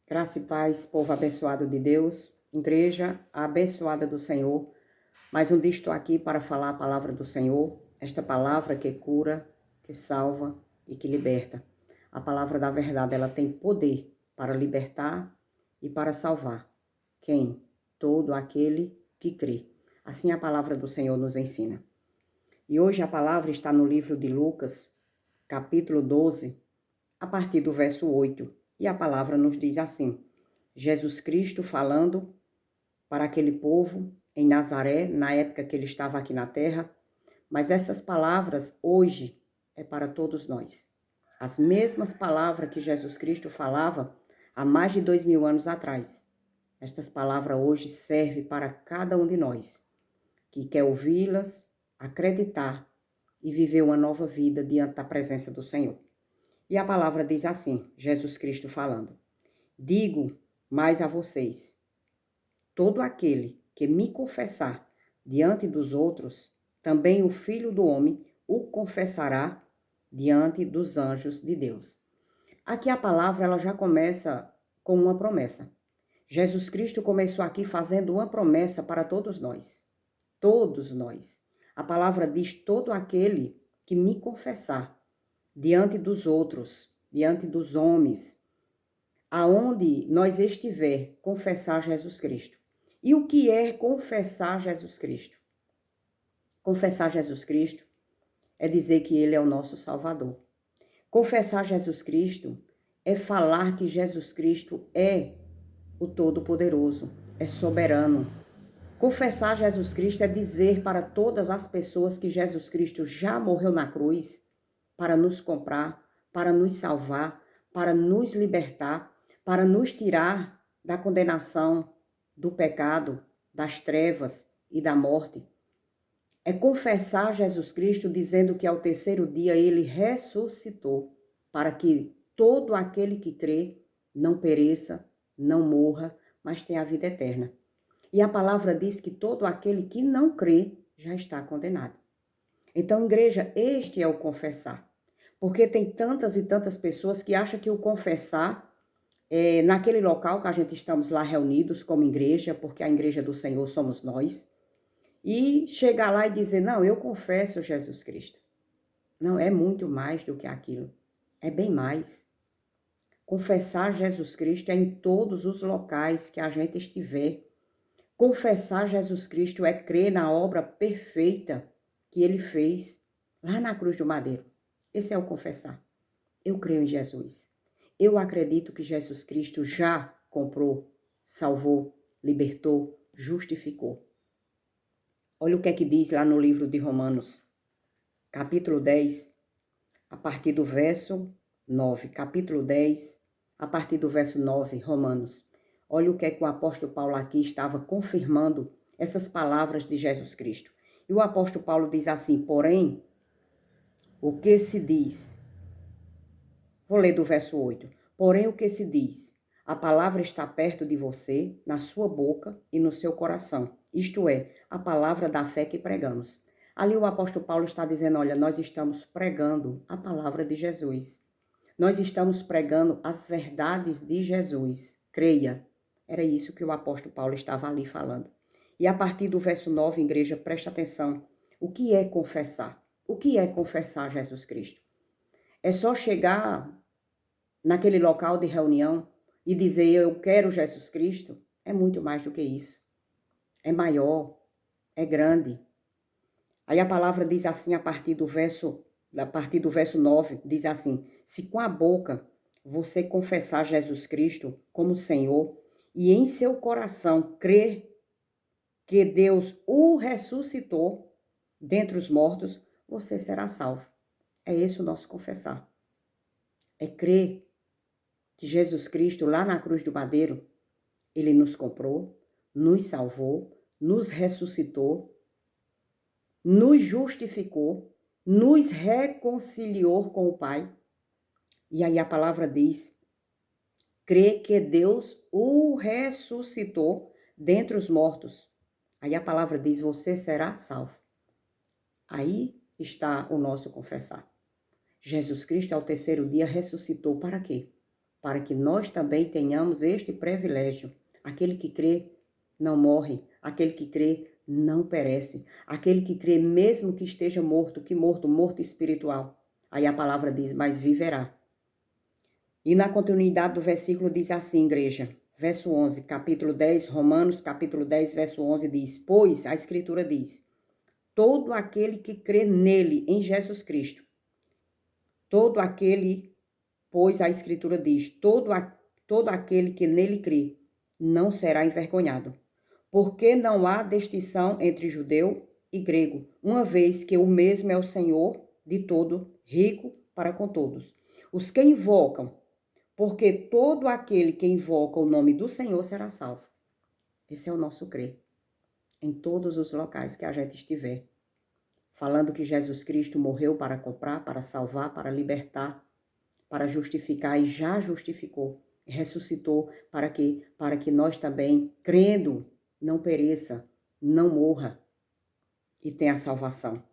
Graça e paz, povo abençoado de Deus, igreja abençoada do Senhor. Mais um dia estou aqui para falar a palavra do Senhor, esta palavra que cura, que salva e que liberta. A palavra da verdade, ela tem poder para libertar e para salvar. Quem? Todo aquele que crê. Assim a palavra do Senhor nos ensina. E hoje a palavra está no livro de Lucas, capítulo 12, a partir do verso 8. E a palavra nos diz assim: Jesus Cristo falando para aquele povo em Nazaré, na época que ele estava aqui na terra, mas essas palavras hoje é para todos nós. As mesmas palavras que Jesus Cristo falava há mais de 2000 anos atrás. Estas palavras hoje servem para cada um de nós que quer ouvi-las, acreditar e viver uma nova vida diante da presença do Senhor. E a palavra diz assim, Jesus Cristo falando: digo mais a vocês, todo aquele que me confessar diante dos outros, também o Filho do Homem o confessará diante dos anjos de Deus. Aqui a palavra ela já começa com uma promessa. Jesus Cristo começou aqui fazendo uma promessa para todos nós. Todos nós. A palavra diz todo aquele que me confessar diante dos outros, diante dos homens, aonde nós estiver, confessar Jesus Cristo. E o que é confessar Jesus Cristo? Confessar Jesus Cristo é dizer que Ele é o nosso Salvador. Confessar Jesus Cristo é falar que Jesus Cristo é o Todo-Poderoso, é soberano. Confessar Jesus Cristo é dizer para todas as pessoas que Jesus Cristo já morreu na cruz para nos comprar, para nos salvar, para nos libertar, para nos tirar da condenação, do pecado, das trevas e da morte. É confessar Jesus Cristo dizendo que ao terceiro dia ele ressuscitou para que todo aquele que crê não pereça, não morra, mas tenha a vida eterna. E a palavra diz que todo aquele que não crê já está condenado. Então, igreja, este é o confessar. Porque tem tantas e tantas pessoas que acham que o confessar é naquele local que a gente estamos lá reunidos como igreja, porque a igreja do Senhor somos nós, e chegar lá e dizer, não, eu confesso Jesus Cristo. Não, é muito mais do que aquilo. É bem mais. Confessar Jesus Cristo é em todos os locais que a gente estiver. Confessar Jesus Cristo é crer na obra perfeita que ele fez lá na cruz do madeiro. Esse é o confessar. Eu creio em Jesus. Eu acredito que Jesus Cristo já comprou, salvou, libertou, justificou. Olha o que é que diz lá no livro de Romanos, capítulo 10, a partir do verso 9. Capítulo 10, a partir do verso 9, Romanos. Olha o que é que o apóstolo Paulo aqui estava confirmando essas palavras de Jesus Cristo. E o apóstolo Paulo diz assim, porém, o que se diz? Vou ler do verso 8. Porém, o que se diz? A palavra está perto de você, na sua boca e no seu coração. Isto é, a palavra da fé que pregamos. Ali o apóstolo Paulo está dizendo, olha, nós estamos pregando a palavra de Jesus. Nós estamos pregando as verdades de Jesus. Creia. Era isso que o apóstolo Paulo estava ali falando. E a partir do verso 9, igreja, presta atenção. O que é confessar? O que é confessar Jesus Cristo? É só chegar naquele local de reunião e dizer eu quero Jesus Cristo? É muito mais do que isso. É maior, é grande. Aí a palavra diz assim a partir do verso 9, diz assim: se com a boca você confessar Jesus Cristo como Senhor e em seu coração crer que Deus o ressuscitou dentre os mortos, você será salvo. É esse o nosso confessar. É crer que Jesus Cristo, lá na cruz do madeiro, ele nos comprou, nos salvou, nos ressuscitou, nos justificou, nos reconciliou com o Pai. E aí a palavra diz, crê que Deus o ressuscitou dentre os mortos. Aí a palavra diz, você será salvo. Aí está o nosso confessar. Jesus Cristo, ao terceiro dia, ressuscitou para quê? para que nós também tenhamos este privilégio. Aquele que crê não morre, aquele que crê não perece, aquele que crê mesmo que esteja morto, que morto espiritual. Aí a palavra diz, mas viverá. E na continuidade do versículo diz assim, igreja, verso 11, capítulo 10, Romanos, capítulo 10, verso 11 diz, pois a escritura diz, todo aquele que crê nele, em Jesus Cristo, todo aquele, pois a escritura diz, todo aquele que nele crê, não será envergonhado. Porque não há distinção entre judeu e grego, uma vez que o mesmo é o Senhor de todo, rico para com todos. Os que invocam, porque todo aquele que invoca o nome do Senhor será salvo. Esse é o nosso crer. Em todos os locais que a gente estiver. Falando que Jesus Cristo morreu para comprar, para salvar, para libertar, para justificar e já justificou. Ressuscitou para que nós também, crendo, não pereça, não morra e tenha salvação.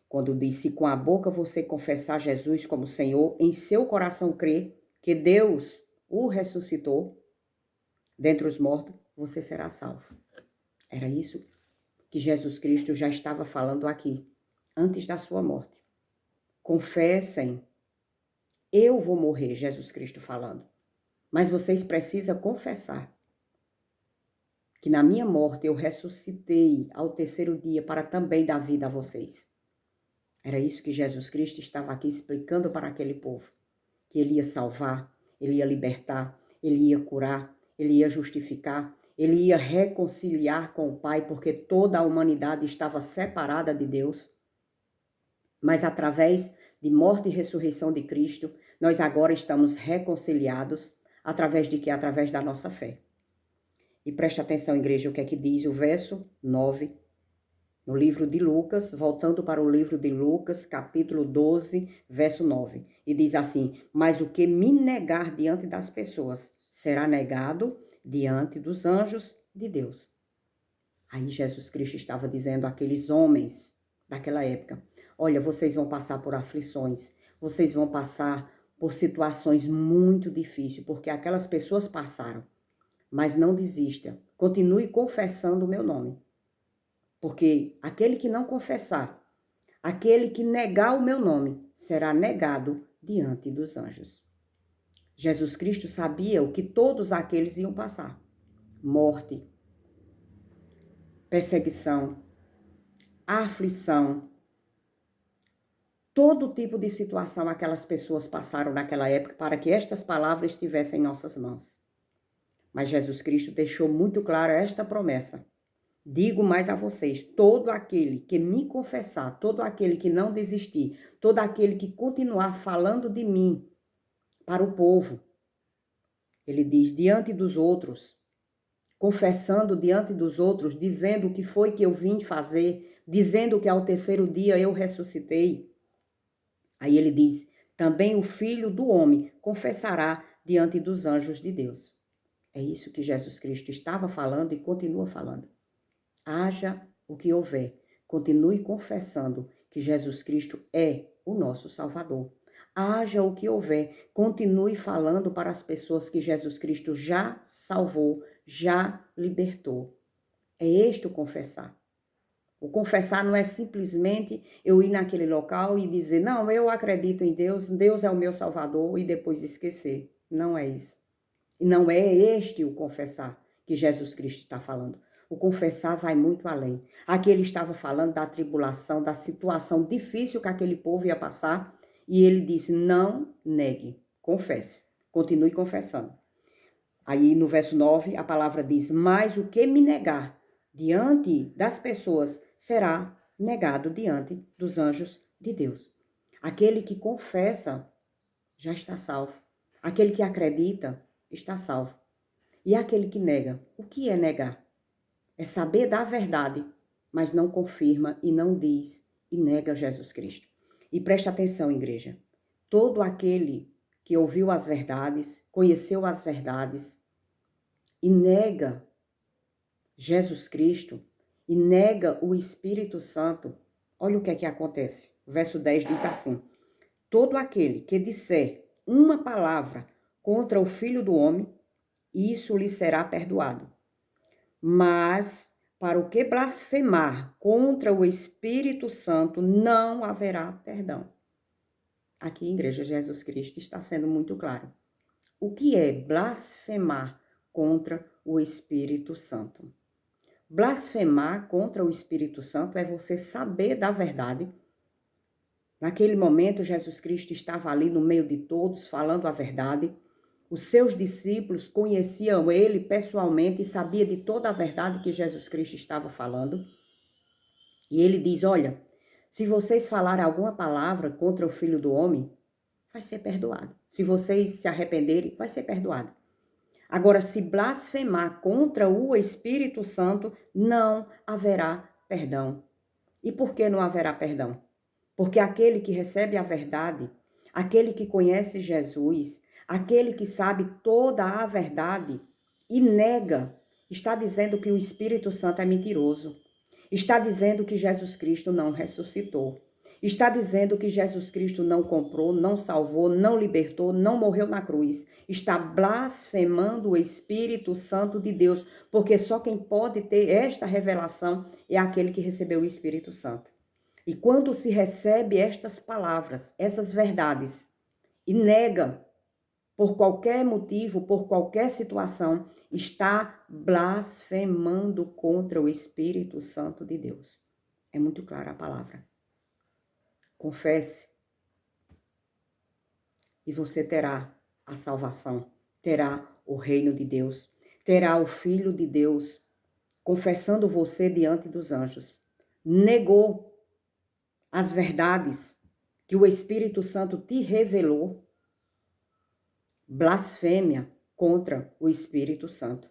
Quando diz, se com a boca você confessar Jesus como Senhor, em seu coração crer que Deus o ressuscitou dentre os mortos, você será salvo. Era isso que Jesus Cristo já estava falando aqui, antes da sua morte. Confessem, eu vou morrer, Jesus Cristo falando. Mas vocês precisam confessar que na minha morte eu ressuscitei ao terceiro dia para também dar vida a vocês. Era isso que Jesus Cristo estava aqui explicando para aquele povo. Que ele ia salvar, ele ia libertar, ele ia curar, ele ia justificar, ele ia reconciliar com o Pai, porque toda a humanidade estava separada de Deus. Mas através de morte e ressurreição de Cristo, nós agora estamos reconciliados, através de quê? Através da nossa fé. E preste atenção, igreja, o que é que diz o verso 9, no livro de Lucas, voltando para o livro de Lucas, capítulo 12, verso 9. E diz assim, mas o que me negar diante das pessoas, será negado diante dos anjos de Deus. Aí Jesus Cristo estava dizendo àqueles homens daquela época, olha, vocês vão passar por aflições, vocês vão passar por situações muito difíceis, porque aquelas pessoas passaram. Mas não desista, continue confessando o meu nome. Porque aquele que não confessar, aquele que negar o meu nome, será negado diante dos anjos. Jesus Cristo sabia o que todos aqueles iam passar. Morte, perseguição, aflição, todo tipo de situação aquelas pessoas passaram naquela época para que estas palavras estivessem em nossas mãos. Mas Jesus Cristo deixou muito clara esta promessa. Digo mais a vocês, todo aquele que me confessar, todo aquele que não desistir, todo aquele que continuar falando de mim para o povo, ele diz, diante dos outros, confessando diante dos outros, dizendo o que foi que eu vim fazer, dizendo que ao terceiro dia eu ressuscitei. Aí ele diz, também o Filho do Homem confessará diante dos anjos de Deus. É isso que Jesus Cristo estava falando e continua falando. Haja o que houver, continue confessando que Jesus Cristo é o nosso Salvador. Haja o que houver, continue falando para as pessoas que Jesus Cristo já salvou, já libertou. É este o confessar. O confessar não é simplesmente eu ir naquele local e dizer, não, eu acredito em Deus, Deus é o meu Salvador e depois esquecer. Não é isso. E não é este o confessar que Jesus Cristo está falando. O confessar vai muito além. Aqui ele estava falando da tribulação, da situação difícil que aquele povo ia passar. E ele disse, não negue, confesse, continue confessando. Aí no verso 9 a palavra diz, mas o que me negar diante das pessoas será negado diante dos anjos de Deus. Aquele que confessa já está salvo. Aquele que acredita está salvo. E aquele que nega, o que é negar? É saber da verdade, mas não confirma e não diz e nega Jesus Cristo. E preste atenção, igreja. Todo aquele que ouviu as verdades, conheceu as verdades e nega Jesus Cristo e nega o Espírito Santo, olha o que é que acontece. O verso 10 diz assim, todo aquele que disser uma palavra contra o Filho do Homem, isso lhe será perdoado. Mas para o que blasfemar contra o Espírito Santo, não haverá perdão. Aqui, igreja, Jesus Cristo está sendo muito claro. O que é blasfemar contra o Espírito Santo? Blasfemar contra o Espírito Santo é você saber da verdade. Naquele momento, Jesus Cristo estava ali no meio de todos, falando a verdade. Os seus discípulos conheciam ele pessoalmente e sabiam de toda a verdade que Jesus Cristo estava falando. E ele diz, olha, se vocês falarem alguma palavra contra o Filho do Homem, vai ser perdoado. Se vocês se arrependerem, vai ser perdoado. Agora, se blasfemar contra o Espírito Santo, não haverá perdão. E por que não haverá perdão? Porque aquele que recebe a verdade, aquele que conhece Jesus, aquele que sabe toda a verdade e nega, está dizendo que o Espírito Santo é mentiroso. Está dizendo que Jesus Cristo não ressuscitou. Está dizendo que Jesus Cristo não comprou, não salvou, não libertou, não morreu na cruz. Está blasfemando o Espírito Santo de Deus, porque só quem pode ter esta revelação é aquele que recebeu o Espírito Santo. E quando se recebe estas palavras, essas verdades, e nega por qualquer motivo, por qualquer situação, está blasfemando contra o Espírito Santo de Deus. É muito clara a palavra. Confesse e você terá a salvação, terá o reino de Deus, terá o Filho de Deus, confessando você diante dos anjos. Negou as verdades que o Espírito Santo te revelou, blasfêmia contra o Espírito Santo.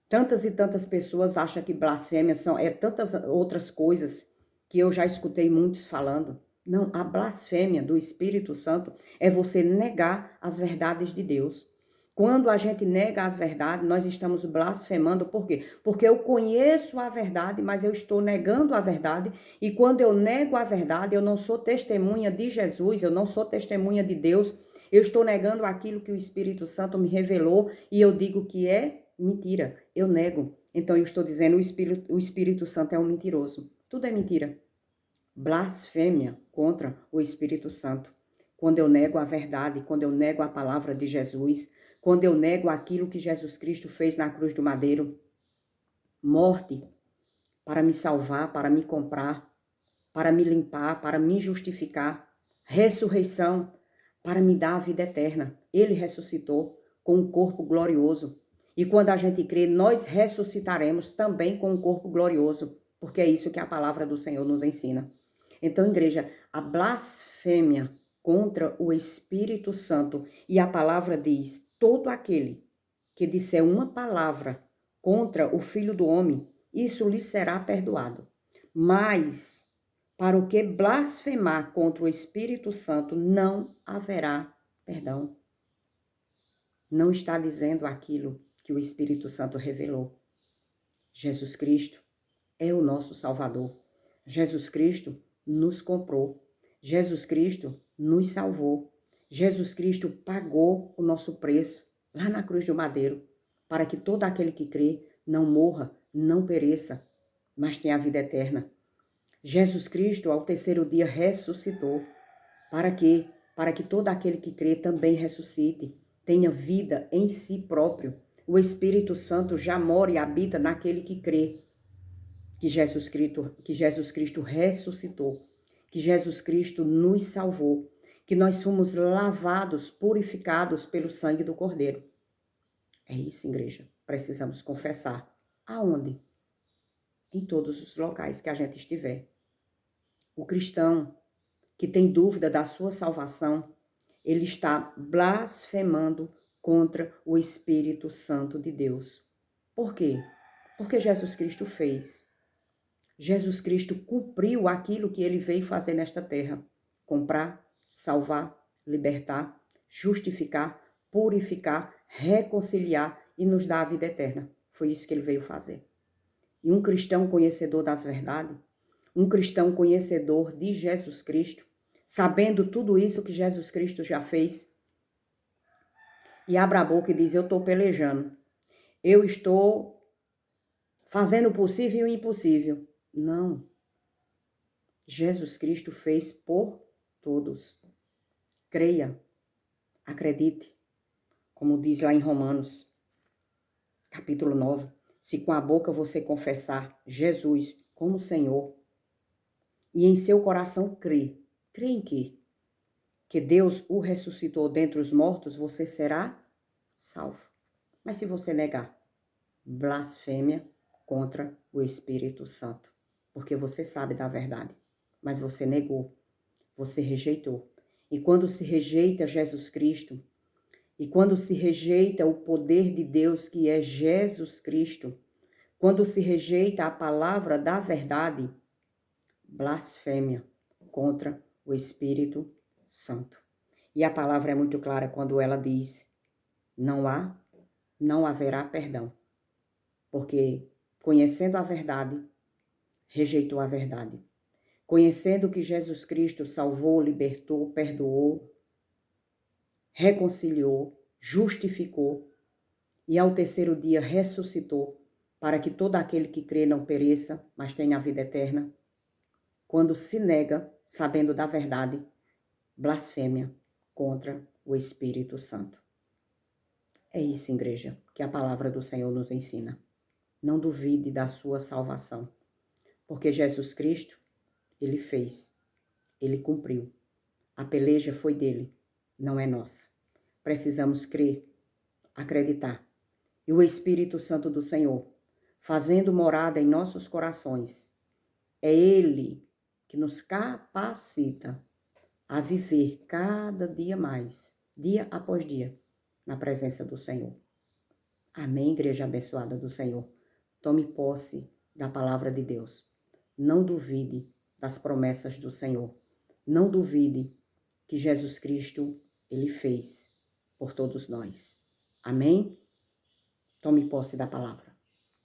Tantas e tantas pessoas acham que blasfêmia é tantas outras coisas que eu já escutei muitos falando. Não, a blasfêmia do Espírito Santo é você negar as verdades de Deus. Quando a gente nega as verdades, nós estamos blasfemando. Por quê? Porque eu conheço a verdade, mas eu estou negando a verdade. E quando eu nego a verdade, eu não sou testemunha de Jesus, eu não sou testemunha de Deus. Eu estou negando aquilo que o Espírito Santo me revelou e eu digo que é mentira. Eu nego. Então eu estou dizendo o Espírito Santo é um mentiroso. Tudo é mentira. Blasfêmia contra o Espírito Santo. Quando eu nego a verdade, quando eu nego a palavra de Jesus, quando eu nego aquilo que Jesus Cristo fez na cruz do madeiro, morte para me salvar, para me comprar, para me limpar, para me justificar, ressurreição para me dar a vida eterna. Ele ressuscitou com um corpo glorioso. E quando a gente crê, nós ressuscitaremos também com um corpo glorioso, porque é isso que a palavra do Senhor nos ensina. Então, igreja, a blasfêmia contra o Espírito Santo, e a palavra diz, todo aquele que disser uma palavra contra o Filho do Homem, isso lhe será perdoado. Mas, para o que blasfemar contra o Espírito Santo, não haverá perdão. Não está dizendo aquilo que o Espírito Santo revelou. Jesus Cristo é o nosso Salvador. Jesus Cristo nos comprou. Jesus Cristo nos salvou. Jesus Cristo pagou o nosso preço lá na cruz do madeiro, para que todo aquele que crê não morra, não pereça, mas tenha a vida eterna. Jesus Cristo, ao terceiro dia, ressuscitou. Para quê? Para que todo aquele que crê também ressuscite, tenha vida em si próprio. O Espírito Santo já mora e habita naquele que crê que Jesus Cristo ressuscitou, que Jesus Cristo nos salvou, que nós fomos lavados, purificados pelo sangue do Cordeiro. É isso, igreja. Precisamos confessar. Aonde? Em todos os locais que a gente estiver. O cristão que tem dúvida da sua salvação, ele está blasfemando contra o Espírito Santo de Deus. Por quê? Porque Jesus Cristo fez. Jesus Cristo cumpriu aquilo que ele veio fazer nesta terra. Comprar, salvar, libertar, justificar, purificar, reconciliar e nos dar a vida eterna. Foi isso que ele veio fazer. E um cristão conhecedor das verdades, um cristão conhecedor de Jesus Cristo, sabendo tudo isso que Jesus Cristo já fez, e abre a boca e diz, eu estou pelejando. Eu estou fazendo o possível e o impossível. Não. Jesus Cristo fez por todos. Creia, acredite, como diz lá em Romanos, capítulo 9. Se com a boca você confessar Jesus como Senhor e em seu coração crer em quê? Que Deus o ressuscitou dentre os mortos, você será salvo. Mas se você negar, blasfêmia contra o Espírito Santo, porque você sabe da verdade, mas você negou, você rejeitou. E quando se rejeita Jesus Cristo, e quando se rejeita o poder de Deus que é Jesus Cristo, quando se rejeita a palavra da verdade, blasfêmia contra o Espírito Santo. E a palavra é muito clara quando ela diz, não haverá perdão. Porque conhecendo a verdade, rejeitou a verdade. Conhecendo que Jesus Cristo salvou, libertou, perdoou, reconciliou, justificou e ao terceiro dia ressuscitou para que todo aquele que crê não pereça, mas tenha a vida eterna. Quando se nega, sabendo da verdade, blasfêmia contra o Espírito Santo. É isso, igreja, que a palavra do Senhor nos ensina. Não duvide da sua salvação, porque Jesus Cristo, ele fez, ele cumpriu. A peleja foi dele, não é nossa. Precisamos crer, acreditar. E o Espírito Santo do Senhor, fazendo morada em nossos corações, é ele que nos capacita a viver cada dia mais, dia após dia, na presença do Senhor. Amém, igreja abençoada do Senhor. Tome posse da palavra de Deus. Não duvide das promessas do Senhor. Não duvide que Jesus Cristo, ele fez por todos nós. Amém? Tome posse da palavra.